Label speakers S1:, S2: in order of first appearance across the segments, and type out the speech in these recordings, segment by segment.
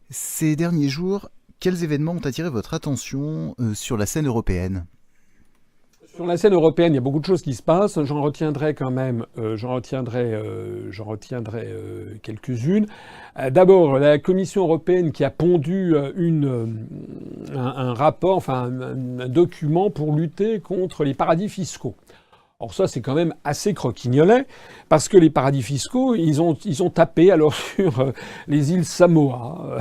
S1: Ces derniers jours, quels événements ont attiré votre attention sur la scène européenne?
S2: Sur la scène européenne, il y a beaucoup de choses qui se passent. J'en retiendrai quand même, quelques-unes. D'abord, la Commission européenne qui a pondu un rapport, enfin un document pour lutter contre les paradis fiscaux. Or ça, c'est quand même assez croquignolet, parce que les paradis fiscaux, ils ont tapé alors sur les îles Samoa,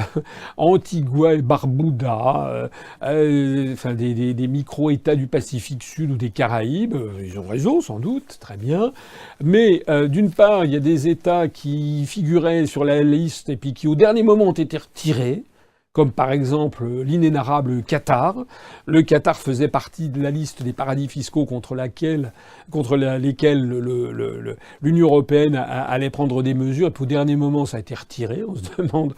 S2: Antigua et Barbuda, enfin des micro-États du Pacifique Sud ou des Caraïbes. Ils ont raison, sans doute, très bien. Mais d'une part, il y a des États qui figuraient sur la liste et puis qui, au dernier moment, ont été retirés, comme par exemple l'inénarrable Qatar. Le Qatar faisait partie de la liste des paradis fiscaux contre lesquels l'Union européenne allait prendre des mesures. Et puis au dernier moment, ça a été retiré. On se demande,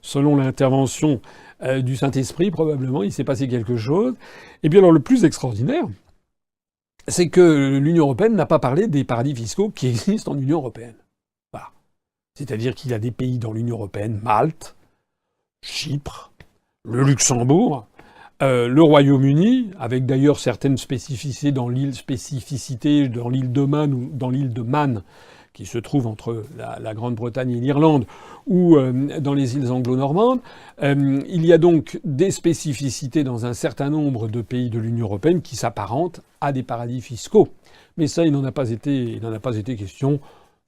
S2: selon l'intervention du Saint-Esprit, probablement, il s'est passé quelque chose. Et bien alors le plus extraordinaire, c'est que l'Union européenne n'a pas parlé des paradis fiscaux qui existent en Union européenne. Voilà. C'est-à-dire qu'il y a des pays dans l'Union européenne, Malte, Chypre, le Luxembourg, le Royaume-Uni, avec d'ailleurs certaines spécificités dans l'île de Man ou dans l'île de Man, qui se trouve entre la Grande-Bretagne et l'Irlande, ou dans les îles anglo-normandes. Il y a donc des spécificités dans un certain nombre de pays de l'Union européenne qui s'apparentent à des paradis fiscaux. Mais ça, il n'en a pas été question.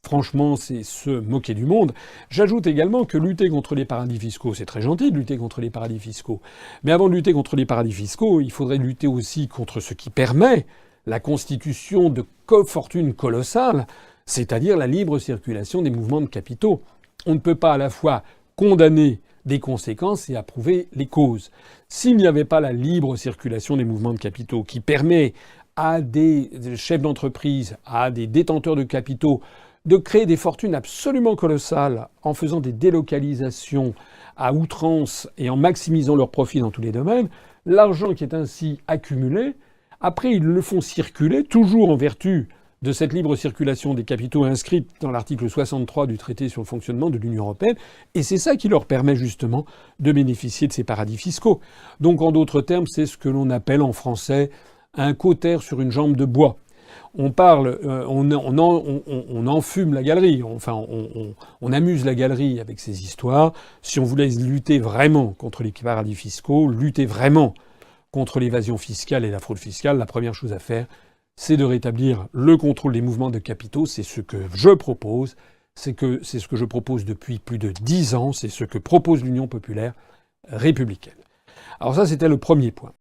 S2: Franchement, c'est se moquer du monde. J'ajoute également que lutter contre les paradis fiscaux, c'est très gentil de lutter contre les paradis fiscaux. Mais avant de lutter contre les paradis fiscaux, il faudrait lutter aussi contre ce qui permet la constitution de fortunes colossales, c'est-à-dire la libre circulation des mouvements de capitaux. On ne peut pas à la fois condamner des conséquences et approuver les causes. S'il n'y avait pas la libre circulation des mouvements de capitaux qui permet à des chefs d'entreprise, à des détenteurs de capitaux, de créer des fortunes absolument colossales en faisant des délocalisations à outrance et en maximisant leurs profits dans tous les domaines, l'argent qui est ainsi accumulé, après ils le font circuler, toujours en vertu de cette libre circulation des capitaux inscrite dans l'article 63 du traité sur le fonctionnement de l'Union européenne, et c'est ça qui leur permet justement de bénéficier de ces paradis fiscaux. Donc en d'autres termes, c'est ce que l'on appelle en français un cautère sur une jambe de bois. On parle, on enfume la galerie, enfin on amuse la galerie avec ces histoires. Si on voulait lutter vraiment contre les paradis fiscaux, lutter vraiment contre l'évasion fiscale et la fraude fiscale, la première chose à faire, c'est de rétablir le contrôle des mouvements de capitaux. C'est ce que je propose. C'est ce que je propose depuis plus de 10 ans. C'est ce que propose l'Union populaire républicaine. Alors ça, c'était le premier point.